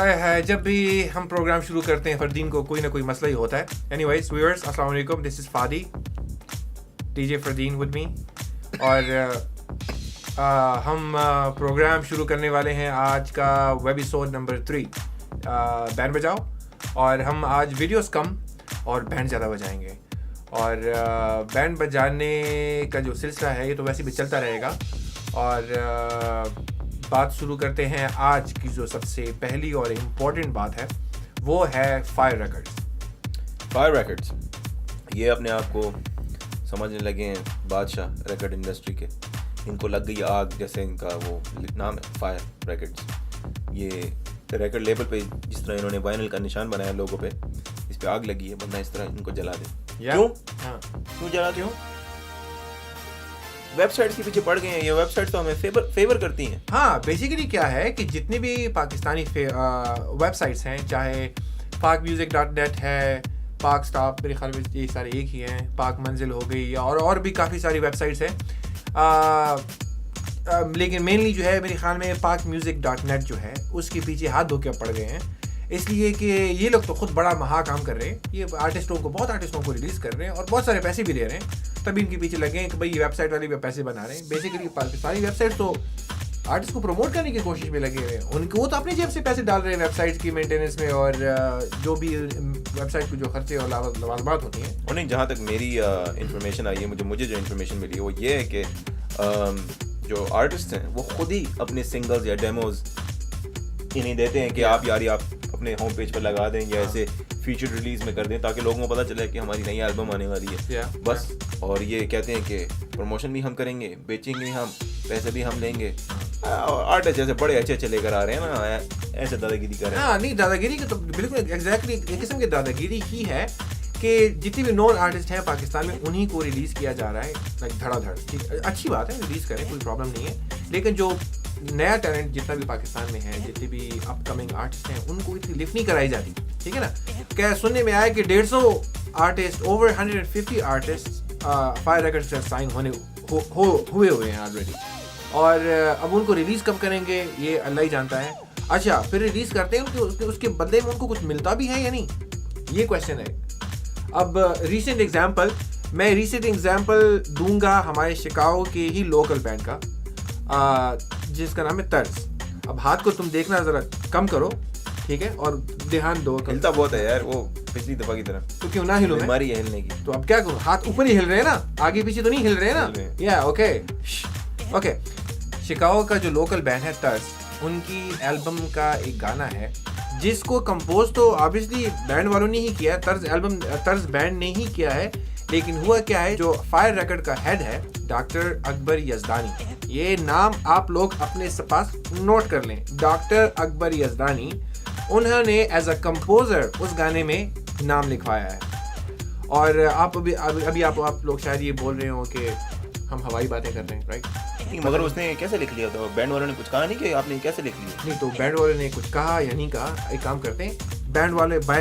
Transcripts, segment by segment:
है जब भी हम प्रोग्राम शुरू करते हैं फरदीन को कोई ना कोई मसला ही होता है. एनीवेज व्यूअर्स, अस्सलाम वालेकुम, this is Fadi DJ Fardeen with me. और हम प्रोग्राम शुरू करने वाले हैं आज का वेबिसोड नंबर 3 बैंड बजाओ. और हम आज वीडियोस कम और बैंड ज़्यादा बजाएंगे. और बैंड बजाने का जो सिलसिला है ये तो वैसे भी चलता रहेगा. और बात शुरू करते हैं. आज की जो सबसे पहली और इम्पोर्टेंट बात है वो है फायर रिकॉर्ड्स. ये अपने आप को समझने लगे हैं बादशाह रिकॉर्ड इंडस्ट्री के. इनको लग गई आग, जैसे इनका वो नाम है फायर रिकॉर्ड्स. ये रिकॉर्ड लेबल पे जिस तरह इन्होंने वाइनल का निशान बनाया लोगों पे, इस पे आग लगी है. बंदा इस तरह इनको जला दे. क्यों जला? क्यों? वेबसाइट्स के पीछे पड़ गए हैं. ये वेबसाइट्स तो हमें फेवर करती हैं. हाँ, बेसिकली क्या है कि जितनी भी पाकिस्तानी वेबसाइट्स हैं, चाहे pakmusic.net है, पाक स्टॉप, मेरे ख्याल में ये सारे एक ही हैं, पाक मंजिल हो गई, और भी काफ़ी सारी वेबसाइट्स हैं. लेकिन मेनली जो है मेरे ख्याल में pakmusic.net जो है उसके पीछे हाथ धो के पड़ गए हैं. इसलिए कि ये लोग तो खुद बड़ा महा काम कर रहे हैं. ये बहुत आर्टिस्टों को रिलीज़ कर रहे हैं और बहुत सारे पैसे भी दे रहे हैं. तभी इनके पीछे लगे हैं कि भाई ये वेबसाइट वाले भी पैसे बना रहे हैं. बेसिकली पाकिस्तानी वेबसाइट तो आर्टिस्ट को प्रमोट करने की कोशिश में लगे हुए हैं. उनको वो तो अपनी जेब से पैसे डाल रहे हैं वेबसाइट्स की मेंटेनेंस में और जो भी वेबसाइट पे जो खर्चे और लावाजमात होती हैं. उन्हें जहाँ तक मेरी इंफॉर्मेशन आई है, मुझे जो इंफॉर्मेशन मिली है वो ये है कि जो आर्टिस्ट हैं वो खुद ही अपने सिंगल्स या डेमोज इन्हें देते हैं कि आप अपने होम पेज पर लगा दें या ऐसे फीचर रिलीज में कर दें ताकि लोगों को पता चले कि हमारी नई एल्बम आने वाली है. बस. और ये कहते हैं कि प्रमोशन भी हम करेंगे, बेचेंगे हम, पैसे भी हम लेंगे. आर्टिस्ट जैसे बड़े अच्छे लेकर आ रहे हैं ना, ऐसे दादागिरी कर रहे हैं. हाँ नहीं, दादागिरी की तो बिल्कुल एग्जैक्टली एक किस्म की दादागिरी ही है कि जितने भी नॉन आर्टिस्ट हैं पाकिस्तान में उन्हीं को रिलीज़ किया जा रहा है लाइक धड़ाधड़. ठीक, अच्छी बात है, रिलीज़ करें, कोई प्रॉब्लम नहीं है. लेकिन जो नया टैलेंट जितना भी पाकिस्तान में है, जितने भी अपकमिंग आर्टिस्ट हैं, उनको इतनी लिफ्ट नहीं कराई जाती. ठीक है ना. क्या सुनने में आया कि 150 artist, over 150 artist fire records से साइन हुए हैं ऑलरेडी. और अब उनको रिलीज़ कब करेंगे ये अल्लाह ही जानता है. अच्छा, फिर रिलीज़ करते हैं उसके बदले में उनको कुछ मिलता भी है या नहीं, ये क्वेश्चन है. अब रीसेंट एग्जांपल दूंगा हमारे शिकागो के ही लोकल बैंड का, जिसका नाम है तर्ज. अब हाथ को तुम देखना ज़रा कम करो, ठीक है, और ध्यान दो. हिलता बहुत है यार वो पिछली दफा की तरह. तो क्यों ना हिलो? बीमारी है हिलने की. तो अब क्या करूँ? हाथ ऊपर ही हिल रहे हैं ना, आगे पीछे तो नहीं हिल रहे हैं ना. या ओके. शिकागो का जो लोकल बैंड है तर्ज, उनकी एल्बम का एक गाना है जिसको कंपोज तो ऑब्वियसली बैंड वालों ने ही किया है, तर्ज बैंड ने ही किया है. लेकिन हुआ क्या है, जो फायर रिकॉर्ड का हेड है डॉक्टर अकबर यजदानी, ये नाम आप लोग अपने पास नोट कर लें. डॉक्टर अकबर यजदानी, उन्होंने एज अ कंपोजर उस गाने में नाम लिखवाया है. और आप अभी आप लोग शायद ये बोल रहे हो कि हम हवाई बातें कर रहे हैं, राइट? नहीं, मगर उसने कैसे लिख लिया था? बैंड वालों ने कुछ कहा नहीं कि आपने कैसे लिख लिया? नहीं, तो बैंड वालों ने कुछ कहा या नहीं कहा, एक काम करते हैं,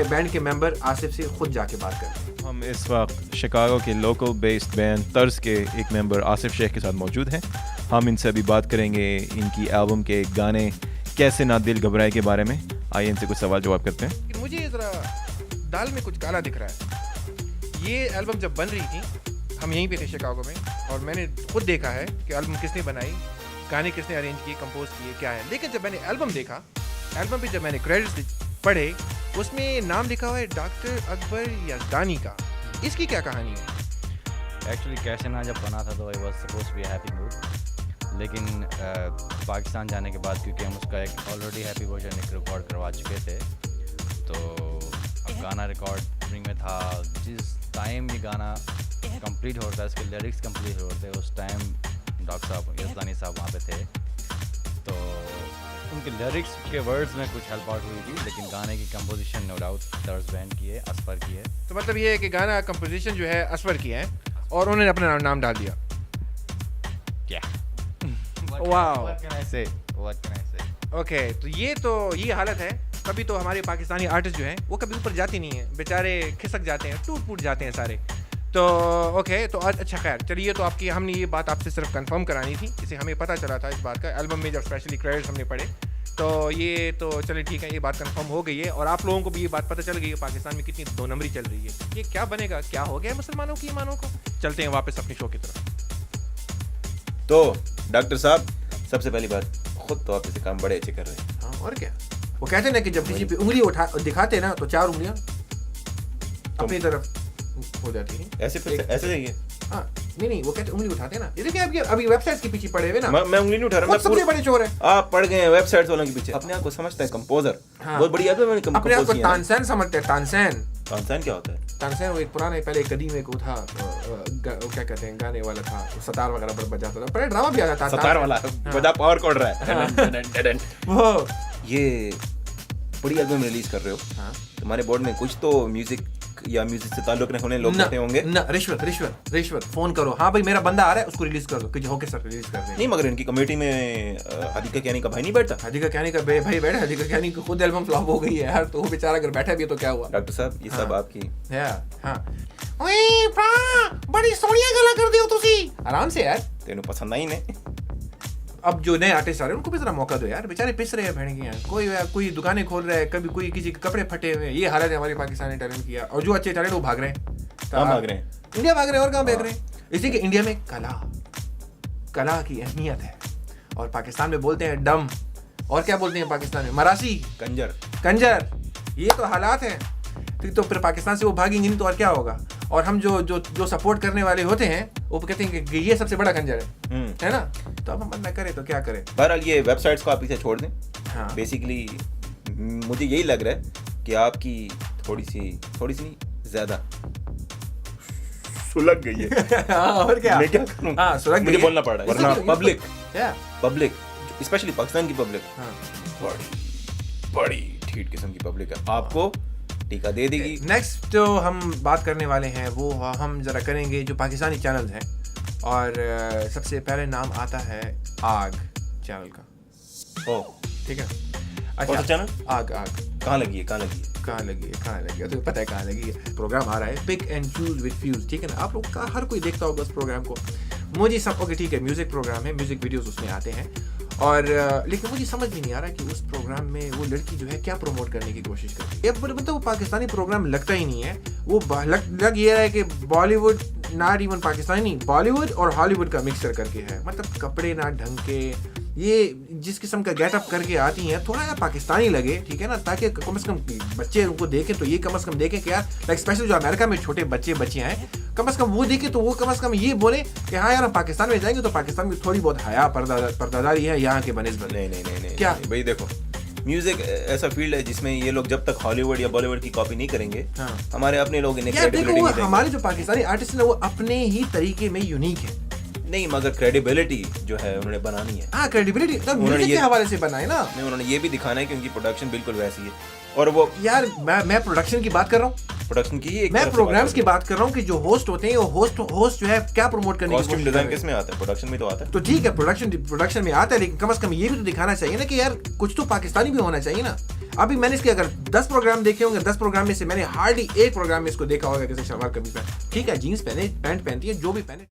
बैंड के मेंबर आसिफ से खुद जाके बात करते हैं. हम इस वक्त शिकागो के लोकल बेस्ड बैंड तर्ज के एक मेंबर आसिफ शेख के साथ मौजूद हैं. हम इनसे अभी बात करेंगे इनकी एल्बम के गाने कैसे ना दिल घबराए के बारे में. आइए इनसे कुछ सवाल जवाब करते हैं. मुझे ज़रा दाल में कुछ काला दिख रहा है. ये एल्बम जब बन रही थी, हम यहीं पे थे शिकागो में, और मैंने खुद देखा है कि एल्बम किसने बनाई, गाने किसने अरेंज किए, कंपोज किए, क्या है. लेकिन जब मैंने एल्बम देखा, एल्बम पे जब मैंने क्रेडिट्स पढ़े, उसमें नाम लिखा हुआ है डॉक्टर अकबर यजदानी का. इसकी क्या कहानी है? एक्चुअली कैसे ना जब बना था तो I was suppose to be happy mood, लेकिन पाकिस्तान जाने के बाद क्योंकि हम उसका एक ऑलरेडी हैप्पी वर्जन एक रिकॉर्ड करवा चुके थे, तो अब गाना रिकॉर्डिंग में था. जिस टाइम ये गाना कंप्लीट होता है, इसके लिरिक्स कंप्लीट होते हैं, उस टाइम डॉक्टर साहब यजदानी साहब वहाँ पे थे. तो उनके लिरिक्स के वर्ड्स में कुछ हेल्प आउट हुई थी, लेकिन गाने की कंपोजिशन नो डाउट तर्ज बैंड की है, असफर की है. तो मतलब ये है कि गाना कंपोजिशन जो है असफर की है और उन्होंने अपना नाम डाल दिया. क्या? Wow. What can I say? Okay, तो ये हालत है. कभी तो हमारे पाकिस्तानी आर्टिस्ट जो हैं वो कभी ऊपर जाते नहीं हैं, बेचारे खिसक जाते हैं, टूट जाते हैं सारे. तो ओके, तो अच्छा खैर चलिए, तो हमने ये बात आपसे सिर्फ कंफर्म करानी थी. इसे हमें पता चला था इस बात का एल्बम में जब स्पेशली क्रेडिट्स हमने पढ़े तो ये तो चले ठीक है, ये बात कंफर्म हो गई है और आप लोगों को भी ये बात पता चल गई है पाकिस्तान में कितनी दो नंबरी चल रही है। ये क्या बनेगा, क्या हो गया मुसलमानों की ईमानों को। चलते हैं वापस अपनी शो की तरफ। तो डॉक्टर साहब, सबसे पहली बात, खुद तो आप इसे काम बड़े अच्छे कर रहे हैं। हाँ, और क्या। वो कहते हैं ना कि जब किसी पे उंगली उठा दिखाते ना तो 4 उंगलियां अपनी तरफ हो जाती है। ऐसे फिर ऐसे ही है। हाँ, नहीं वो कहते उंगली उठाते ना। ये देखिए अभी वेबसाइट के पीछे पड़े हुए ना। मैं उंगली नहीं उठा रहा, मैं सबसे बड़े चोर है। आप पड़ गए हैं वेबसाइट्स वालों के पीछे। अपने आप को समझता है कंपोजर। हाँ। बहुत बड़ी याद है, मैंने अपने आप को कंपोज किया है। तानसेन समझते हैं। तानसेन तानसेन क्या होता है? तानसेन वो एक पुराने पहले कदीम एक वो था, वो क्या कहते हैं, गाने वाला था, वो सतार वगैरह पर बजाता था। पहले ड्रामा भी आता था सतार वाला बजा पावर कोड रहा है। वो ये बड़ी एल्बम रिलीज कर रहे हो, हाँ। तुम्हारे बोर्ड में कुछ तो म्यूजिक या म्यूजिक से ताल्लुक रखने लोग बैठे होंगे। ना रिश्वत फोन करो, हाँ भाई मेरा बंदा आ रहा है उसको रिलीज कर दो कि ओके सर रिलीज कर देंगे। नहीं, मगर इनकी कमेटी में हदीका कहनी का भाई नहीं बैठता। हदीका कहनी का भाई बैठा, हदीका कहनी को खुद एल्बम फ्लॉप हो गई है यार, तो वो बेचारा अगर बैठा भी है तो क्या हुआ। डॉक्टर साहब, ये सब आपकी ओए भरा बड़ी सोनिया गला कर दियो तुसी। आराम से यार, तेनों पसंद आई ने। अब जो नए आर्टिस्ट आ रहे हैं उनको भी जरा मौका दो यार, बेचारे पिस रहे हैं भेड़ की यार। कोई दुकानें खोल रहा है, कभी कोई किसी के कपड़े फटे हुए हैं। ये हालत है हमारे पाकिस्तानी टैलेंट की यार। और जो अच्छे टैलेंट वो भाग रहे हैं। कहाँ भाग रहे हैं? इंडिया भाग रहे हैं और कहाँ भाग रहे हैं। इसी के इंडिया में कला की अहमियत है और पाकिस्तान में बोलते हैं डम। और क्या बोलते हैं पाकिस्तान में? मरासी, कंजर। ये तो हालात हैं। तो फिर पाकिस्तान से वो भागेंगे नहीं तो और क्या होगा। और हम जो सपोर्ट करने वाले होते हैं वो कहते हैं कि ये सबसे बड़ा कंजर है ना। तो अब हम मत करें तो क्या करें। बहरहाल ये वेबसाइट्स को आप पीछे छोड़ दें। हाँ। बेसिकली मुझे यही लग रहा है कि आपकी थोड़ी सी नहीं, ज्यादा सुलग गई है। और क्या, मैं क्या करूं? हाँ, सुलग मुझे गई बोलना पड़ रहा है, वरना पब्लिक स्पेशली पाकिस्तान की पब्लिक बड़ी ठीक किस्म की पब्लिक है, आपको टीका दे देगी। नेक्स्ट जो हम बात करने वाले हैं वो हम जरा करेंगे जो पाकिस्तानी चैनल हैं। और सबसे पहले नाम आता है आग चैनल का। ओ ठीक है, कौन सा चैनल? आग कहाँ लगी है? तो पता है कहाँ लगी है। प्रोग्राम आ रहा है pick and choose with fuse. ठीक है ना, आप लोग का हर कोई देखता होगा उस प्रोग्राम को। मुझे सब ओके ठीक है, म्यूजिक प्रोग्राम है, म्यूजिक वीडियोस उसमें आते हैं। और लेकिन मुझे समझ भी नहीं आ रहा कि उस प्रोग्राम में वो लड़की जो है क्या प्रमोट करने की कोशिश करती है। मतलब वो पाकिस्तानी प्रोग्राम लगता ही नहीं है। वो लग ये रहा है कि बॉलीवुड, नॉट इवन पाकिस्तानी, बॉलीवुड और हॉलीवुड का मिक्सर करके है। मतलब कपड़े ना ढंग के, ये जिस किस्म का गेटअप करके आती हैं थोड़ा यार पाकिस्तानी लगे। ठीक है ना, ताकि कम से कम बच्चे उनको देखें तो ये कम से कम देखें कि यार लाइक स्पेशली जो अमेरिका में छोटे बच्चियां हैं, कम से कम वो देखें तो वो कम से कम ये बोले कि हाँ यार हम पाकिस्तान में जाएंगे तो पाकिस्तान में थोड़ी बहुत हया पर्दादारी है यहाँ के बनिस्बत। नहीं क्या भाई, देखो म्यूजिक ऐसा फील्ड है जिसमें ये लोग जब तक हॉलीवुड या बॉलीवुड की कॉपी नहीं करेंगे, हाँ। हमारे अपने लोग इन्हें यार देखो क्रेडिबिलिटी वो नहीं देंगे। हमारे जो पाकिस्तानी आर्टिस्ट है वो अपने ही तरीके में यूनिक है। नहीं, मगर क्रेडिबिलिटी जो है उन्होंने बनानी है। हाँ, क्रेडिबिलिटी तो म्यूजिक के हवाले से बनाए ना। नहीं, उन्होंने ये भी दिखाना है कि उनकी प्रोडक्शन बिल्कुल वैसी है। और वो यार मैं प्रोडक्शन की बात कर रहा हूँ, प्रोडक्शन की एक मैं प्रोग्राम्स की बात कर रहा हूँ कि जो होस्ट होते हैं वो होस्ट जो है क्या प्रमोट करने की कॉस्ट्यूम कोशिश डिजाइन कर रहे हैं। किस में आता है? प्रोडक्शन में तो आता है। तो ठीक है, प्रोडक्शन में आता है, लेकिन कम से कम ये भी तो दिखाना चाहिए ना कि यार कुछ तो पाकिस्तानी भी होना चाहिए ना। अभी मैंने इसके अगर 10 प्रोग्राम देखे होंगे, 10 प्रोग्राम में से मैंने हार्डली एक प्रोग्राम में इसको देखा होगा किसी सलवार कमीज पहन। ठीक है, जीन्स पहने, पैंट पहनती है, जो भी पहने।